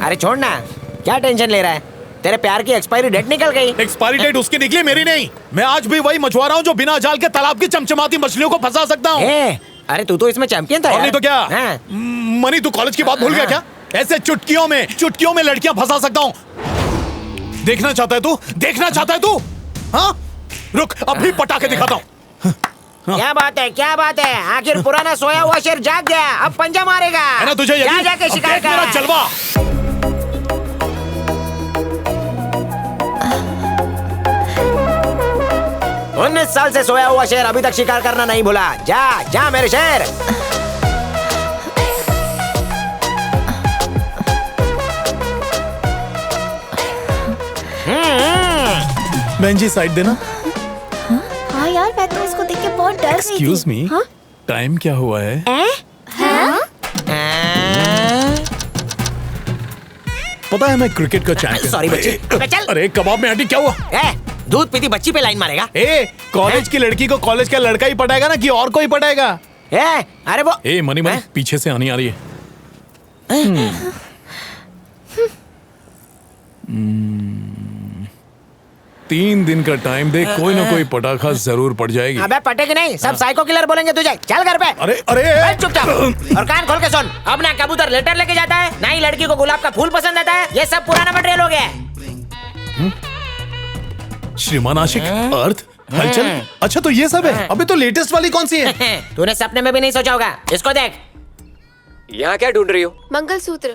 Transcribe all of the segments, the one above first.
अरे छोड़ ना, क्या टेंशन ले रहा है? तेरे प्यार की एक्सपायरी डेट निकल गई। एक्सपायरी डेट उसकी निकली, मेरी नहीं। मैं आज भी वही मछुआरा हूँ जो बिना जाल के तालाब की चमचमाती मछलियों को फंसा सकता हूँ। अरे तू तो इसमें चैंपियन था और यार। नहीं तो क्या? हाँ। मनी, तू कॉलेज की बात भूल गया क्या? ऐसे चुटकियों में लड़कियां फंसा सकता हूँ। देखना चाहता है तू? देखना चाहता है तू? हाँ, रुक, अभी पटाखे दिखाता हूँ। क्या बात है, क्या बात है? आखिर पुराना सोया हुआ शेर जाग गया, अब पंजा मारेगा। है ना तुझे यकीन? जा जाके अब शिकार देख मेरा कर। जलवा। 19 साल से सोया हुआ शेर अभी तक शिकार करना नहीं भूला। जा जा मेरे शेर। बहन जी, साइड देना। हाँ यार, मैं तो उसको देख के बहुत डर गई थी। एक्सक्यूज मी, टाइम क्या हुआ है? पता है मैं क्रिकेट का चैंपियन। सॉरी बच्ची। अबे चल। अरे कबाब में आंटी क्या हुआ? दूध पीती बच्ची पे लाइन मारेगा। कॉलेज की लड़की को कॉलेज का लड़का ही पटाएगा ना कि और कोई पटाएगा? अरे वो मनी पीछे से आनी आ रही है। 3 दिन का टाइम दे, कोई ना कोई पटाखा जरूर पड़ जाएगी। अबे पटेगी नहीं, सब साइको किलर बोलेंगे तुझे। चल घर पे। अरे बैठ चुपचाप और कान खोल के सुन। अब ना कबूतर लेटर लेके जाता है, ना ही लड़की को गुलाब का फूल पसंद आता है। ये सब पुराना मटेरियल हो गया है। श्रीमान आशिक, अर्थ, हलचल। अच्छा तो ये सब है। अबे तो लेटेस्ट वाली कौन सी है? तूने सपने में भी नहीं सोचा होगा। इसको देख। यहाँ क्या ढूंढ रही हो? मंगलसूत्र।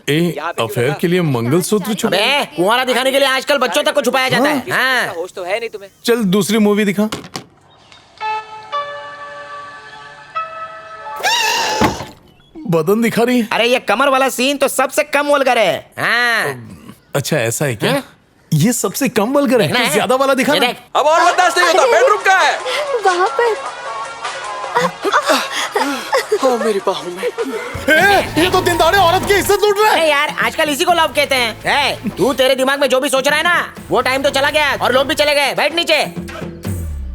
अफेयर के लिए मंगलसूत्र छुपा? अबे कुंवारा दिखाने के लिए आजकल बच्चों तक को छुपाया जाता है। हाँ। होश तो है नहीं तुम्हें? चल दूसरी मूवी दिखा। बदन दिखा रही है। अरे ये कमर वाला सीन तो सबसे कम वल्गर है। हाँ। अच्छा ऐसा है क्या? ये सबसे कम वल्गर है। है? ज्यादा वाला दिखा ये ना। देख। अब और बर्दाश्त नहीं होता। बेडरूम का है वहाँ पर। हाँ, मेरी बाहों में। ये तो दिनदाड़े औरत की इज्जत लूट रहा है। अरे यार आजकल इसी को लव कहते हैं। तू तेरे दिमाग में जो भी सोच रहा है ना, वो टाइम तो चला गया और लोग भी चले गए। बैठ नीचे।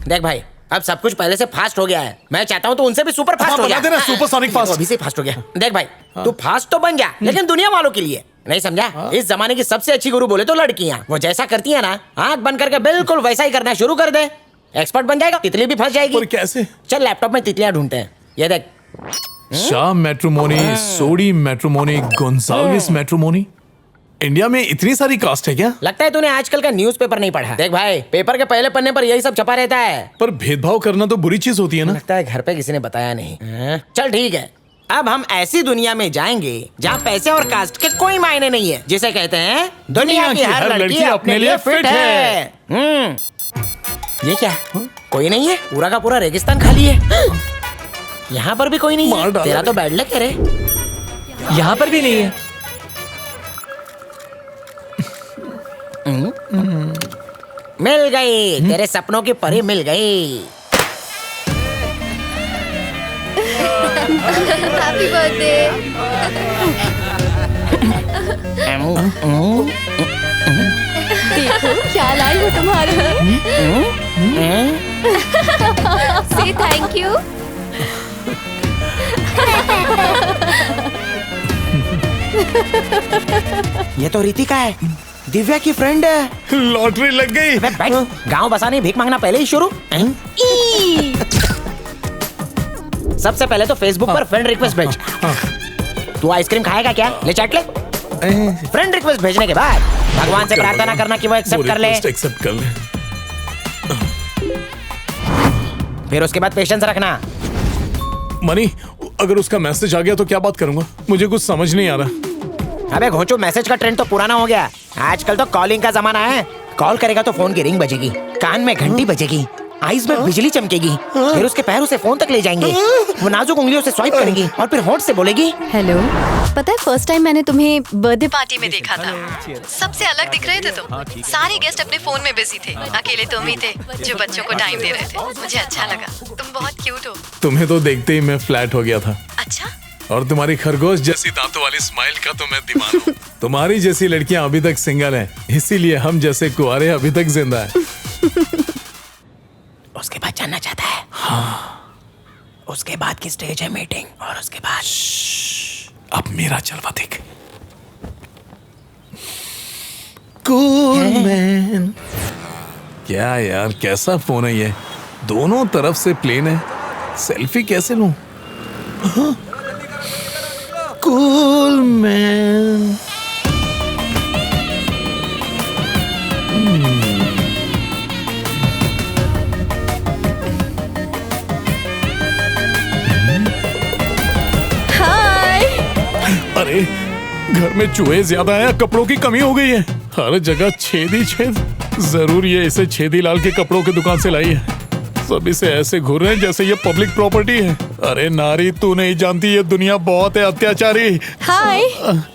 देख भाई, अब सब कुछ पहले से फास्ट हो गया है। मैं चाहता हूँ तो उनसे भी सुपर फास्ट हो बना देना, सुपरसोनिक फास्ट। अभी से फास्ट हो गया। देख भाई, तू फास्ट तो बन जा, लेकिन दुनिया वालों के लिए नहीं, समझा? इस जमाने की सबसे अच्छी गुरु बोले तो लड़कियां। वो जैसा करती है ना, आंख बंद करके बिल्कुल वैसा ही करना शुरू कर दे। एक्सपर्ट बन जाएगा। तितली भी फंस जाएगी। और कैसे? चल लैपटॉप में तितलियां ढूंढते हैं। ये देख। शाह मैट्रिमोनी, सोडी मैट्रिमोनी, गोंसाल्विस मैट्रिमोनी। इंडिया में इतनी सारी कास्ट है क्या? लगता है तूने आजकल का न्यूज़पेपर नहीं पढ़ा। देख भाई, पेपर के पहले पन्ने पर यही सब छपा रहता है। पर भेदभाव करना तो बुरी चीज होती है ना। लगता है घर पे किसी ने बताया नहीं। चल ठीक है, अब हम ऐसी दुनिया में जाएंगे जहाँ पैसे और कास्ट के कोई मायने नहीं है, जिसे कहते हैं दुनिया की हर लड़की अपने लिए फिट है। ये क्या? कोई नहीं है, पूरा का पूरा रेगिस्तान खाली है। यहाँ पर भी कोई नहीं है। तेरा तो बैड लक है रे। यहाँ पर भी नहीं है। मिल गई, तेरे सपनों की परी मिल गई। Happy birthday. देखो क्या लाई हो तुम्हारे लिए। से थैंक यू। ये तो रितिका है, दिव्या की फ्रेंड है। लॉटरी लग गई। गांव बसाने भीख मांगना पहले ही शुरू। सबसे पहले तो फेसबुक पर फ्रेंड रिक्वेस्ट भेज। तू आइसक्रीम खाएगा क्या? ले चाट ले। फ्रेंड रिक्वेस्ट भेजने के बाद भगवान से प्रार्थना करना कि वो एक्सेप्ट कर ले। एक्सेप्ट कर ले। फिर उसके बाद पेशेंस रखना। मनी, अगर उसका मैसेज आ गया तो क्या बात करूंगा? मुझे कुछ समझ नहीं आ रहा। अबे घोंचो, मैसेज का ट्रेंड तो पुराना हो गया। आजकल तो कॉलिंग का जमाना है। कॉल करेगा तो फोन की रिंग बजेगी, कान में घंटी बजेगी, आईज में बिजली चमकेगी, फिर उसके पैर उसे फोन तक ले जाएंगे। वो नाजुक उंगलियों से स्वाइप करेंगी और फिर होंठ से बोलेगी हेलो। पता है फर्स्ट टाइम मैंने तुम्हें बर्थडे पार्टी में देखा था, सबसे अलग दिख रहे थे तुम। सारे गेस्ट अपने फोन में बिजी थे, अकेले तुम ही थे जो बच्चों को टाइम दे रहे थे। मुझे अच्छा लगा, तुम बहुत क्यूट हो। तुम्हें तो देखते ही मैं फ्लैट हो गया था। अच्छा? और तुम्हारी खरगोश जैसी दांतों वाली स्माइल का तो मैं दीवाना हूं। तुम्हारी जैसी लड़कियां अभी तक सिंगल हैं, इसीलिए हम जैसे कुंवारे अभी तक जिंदा हैं। उसके बाद जानना चाहता है? हाँ। उसके बाद की स्टेज है मीटिंग, और उसके बाद अब मेरा जलवा देख। Cool man. क्या यार, कैसा फोन है ये? दोनों तरफ से प्लेन है, सेल्फी कैसे लूं? Cool man. हाय। अरे घर में चूहे ज्यादा है, कपड़ों की कमी हो गई है, हर जगह छेद ही छेद। जरूर ये इसे छेदी लाल के कपड़ों की दुकान से लाई है। सब इसे ऐसे घूर रहे हैं जैसे ये पब्लिक प्रॉपर्टी है। अरे नारी, तू नहीं जानती ये दुनिया बहुत है अत्याचारी। हाय।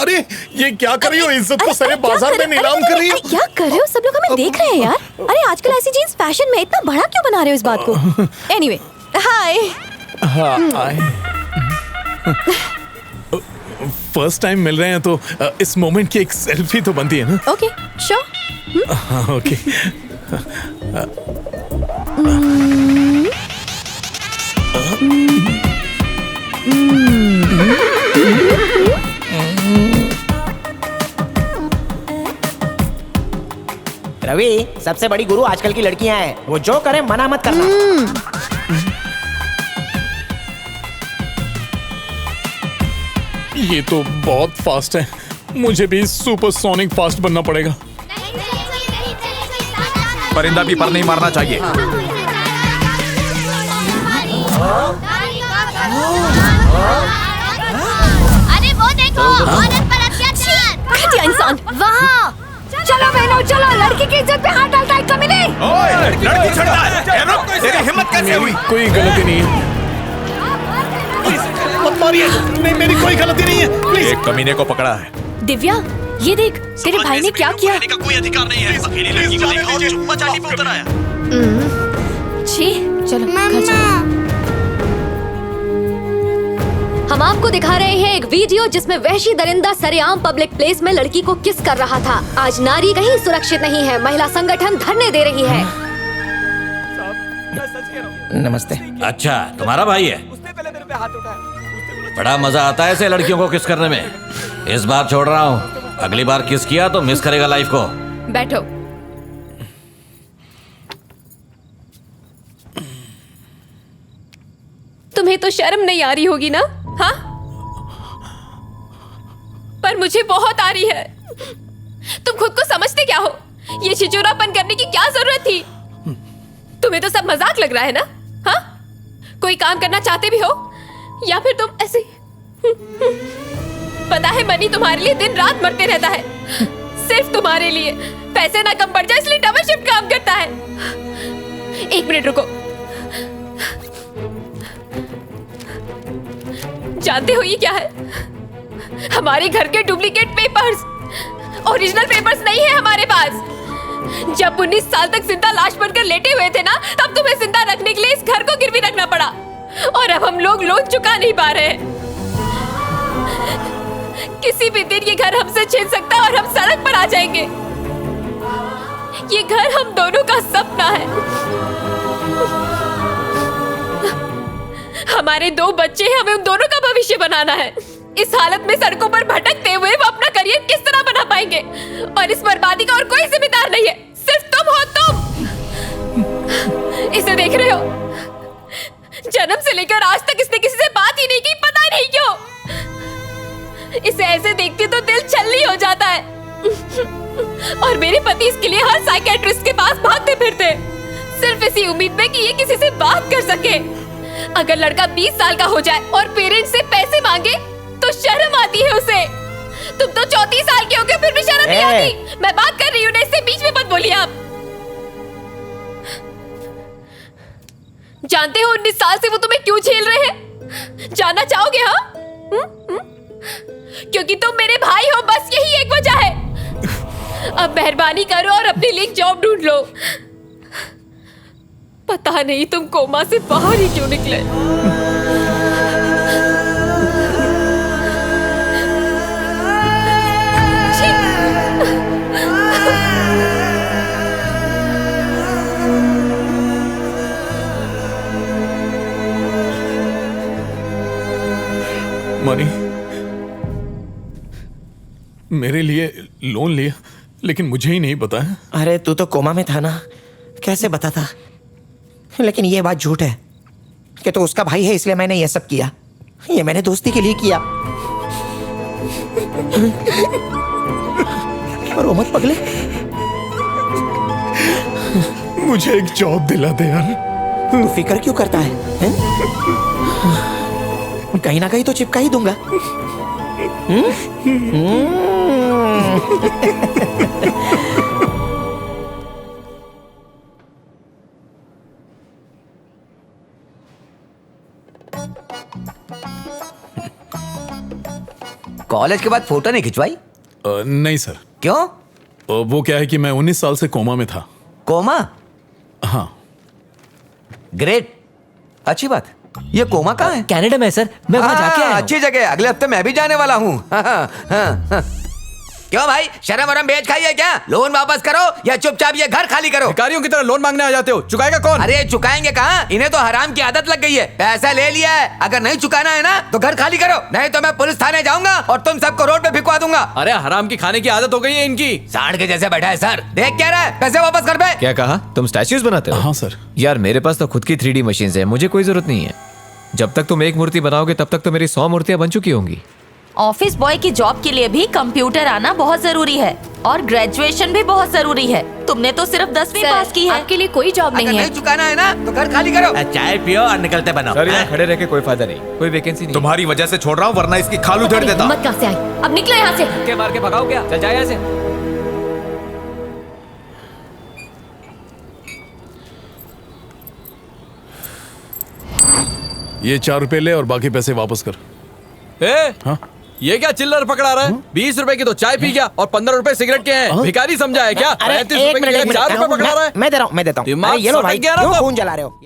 अरे ये क्या कर रही हो? इज्जत को सारे बाजार में नीलाम कर रही हो। क्या कर रहे हो? सब लोग हमें देख रहे हैं यार। अरे आजकल ऐसी जीन्स फैशन में, इतना बड़ा क्यों बना रहे हो इस बात को? एनीवे, हाय। फर्स्ट टाइम मिल रहे हैं तो इस मोमेंट की एक सेल्फी तो बनती है ना? Okay, sure. हाँ, ओके। रवि, सबसे बड़ी गुरु आजकल की लड़कियां हैं। वो जो करे मना मत करना। ये तो बहुत फास्ट है, मुझे भी सुपरसोनिक फास्ट बनना पड़ेगा। परिंदा भी पर नहीं मारना चाहिए। अरे वो देखो, औरत पर अत्याचार। घटिया इंसान। वाह, चलो बहनों चलो, लड़की की इज्जत पे हाथ डालता है कमीने। ओए, लड़की छड़ता है। रुक, तेरी हिम्मत कैसे हुई? कोई गलती नहीं है। मत मारिए। नहीं, मेरी कोई गलती नहीं है, प्लीज। एक कमीने को पकड़ा है। दिव्या, ये देख, तेरे भाई ने क्या किया। का कोई अधिकार नहीं है। अकेली लड़की को देखा और चुप्पा चाटी पे उतर आया। छी, चलो घर चलो। हम आपको दिखा रहे हैं एक वीडियो जिसमें वहशी दरिंदा सरेआम पब्लिक प्लेस में लड़की को किस कर रहा था। आज नारी कहीं सुरक्षित नहीं है, महिला संगठन धरने दे रही है। नमस्ते। अच्छा, तुम्हारा भाई है? बड़ा मजा आता है ऐसे लड़कियों को किस करने में। इस बार छोड़ रहा हूँ, अगली बार किस किया तो मिस करेगा लाइफ को। बैठो। तुम्हें तो शर्म नहीं आ रही होगी ना? हाँ, पर मुझे बहुत आ रही है। तुम खुद को समझते क्या हो? ये छिचोरापन करने की क्या जरूरत थी? तुम्हें तो सब मजाक लग रहा है ना? हाँ, कोई काम करना चाहते भी हो या फिर तुम ऐसे? पता है मनी तुम्हारे लिए दिन रात मरते रहता है, सिर्फ तुम्हारे लिए। पैसे ना कम पड़ जाए इसलिए डबल शिफ्ट काम करता है। एक मिनट रुको। जानते हो ये क्या है? हमारे घर के डुप्लीकेट पेपर्स। ओरिजिनल पेपर्स नहीं है हमारे पास। जब 19 साल तक जिंदा लाश बनकर लेटे हुए थे ना, तब तुम्हें जिंदा रखने के लिए इस घर को गिरवी रखना पड़ा। और अब हम लोग लोन चुका नहीं पा रहे हैं। किसी भी दिन ये घर हमसे छीन सकता है और हम सड़क पर आ जाएंगे। ये घर हम दोनों का सपना है। हमारे 2 बच्चे हैं, हमें उन दोनों का भविष्य बनाना है। इस हालत में सड़कों पर भटकते हुए वो अपना करियर किस तरह बना पाएंगे? और इस बर्बादी का और कोई जिम्मेदार नहीं है, सिर्फ तुम हो। तुम इसे देख रहे हो? जन्म से लेकर आज तक इसने किसी से बात ही नहीं की, पता नहीं क्यों। इसे ऐसे देखती तो दिल छलनी हो जाता है। और मेरे पति इसके लिए हर साइकियाट्रिस्ट के पास भागते फिरते, सिर्फ इसी उम्मीद में कि ये किसी से बात कर सके। अगर लड़का 20 साल का हो जाए और पेरेंट्स से पैसे मांगे तो शर्म आती है उसे। तुम तो 34 साल के हो गए, फिर भी शर्म नहीं आती। मैं बात कर रही हूँ ना, इससे बीच में मत बोलिए आप। जानते हो 19 साल से वो तुम्हें क्यों झेल रहे हैं? जानना चाहोगे? हाँ, क्योंकि तुम मेरे भाई हो, बस यही एक वजह है। अब मेहरबानी करो और अपने लिए जॉब ढूंढ लो। पता नहीं तुम कोमा से बाहर ही क्यों निकले। मनी, मेरे लिए लोन लिया, लेकिन मुझे ही नहीं पता है। अरे तू तो कोमा में था ना, कैसे बताता? लेकिन ये बात झूठ है कि तू उसका भाई है इसलिए मैंने ये सब किया। ये मैंने दोस्ती के लिए किया। और मत पगले, मुझे एक जॉब दिला दे यार। तू फिक्र क्यों करता है, हैं? कहीं ना कहीं तो चिपका ही दूंगा। कॉलेज के बाद फोटो नहीं खिंचवाई? नहीं सर। क्यों? वो क्या है कि मैं 19 साल से कोमा में था। कोमा? हाँ। ग्रेट, अच्छी बात। ये कोमा कहाँ है? कनाडा में सर, मैं वहाँ जाके आया हूँ। अच्छी जगह, अगले हफ्ते मैं भी जाने वाला हूँ। क्यों भाई, शर्म वरम बेच खाई है क्या? लोन वापस करो या चुपचाप ये घर खाली करो। भिखारियों की तरह लोन मांगने आ जाते हो, चुकाएगा कौन? अरे चुकाएंगे कहाँ, इन्हें तो हराम की आदत लग गई है। पैसा ले लिया है, अगर नहीं चुकाना है ना तो घर खाली करो, नहीं तो मैं पुलिस थाने जाऊंगा और तुम सबको रोड पे भिजवा दूंगा। अरे हराम की खाने की आदत हो गई है इनकी। सांड के जैसे बैठा है सर, देख क्या रहा है? पैसे वापस कर बे। क्या कहा? तुम स्टैच्यूज बनाते हो? हाँ सर। यार मेरे पास तो खुद की 3D मशीन्स है, मुझे कोई जरूरत नहीं है। जब तक तुम एक मूर्ति बनाओगे तब तक तो मेरी 100 मूर्तियां बन चुकी होंगी। ऑफिस बॉय की जॉब के लिए भी कंप्यूटर आना बहुत जरूरी है और ग्रेजुएशन भी बहुत जरूरी है। तुमने तो सिर्फ 10वीं पास की है। आपके लिए कोई जॉब अगर नहीं है। नहीं चुकाना है ना तो घर खाली करो। चाय पियो और निकलते बनो। सर यहाँ खड़े रह के कोई फायदा नहीं, कोई वैकेंसी नहीं। तुम्हारी वजह से छोड़ रहा हूँ, वरना इसकी खाल उधेड़ देता। हिम्मत कहाँ से आई? अब निकलो यहाँ से। धक्के मार के भगाओ क्या? चल जा यहाँ से। ये 4 रुपए ले और बाकी पैसे वापस कर। हाँ? ये क्या चिल्लर पकड़ा रहा है? 20 रुपए की तो चाय पी गया और 15 रुपए सिगरेट के हैं। भिखारी समझा है क्या? अरे 35 रुपए के लिए 4 रुपए पकड़ा रहा है। मैं दे रहा हूँ, मैं देता हूँ। दिमाग अरे ये लो सटक भाई, गया ना क्यों तो? खून जला रहे हो?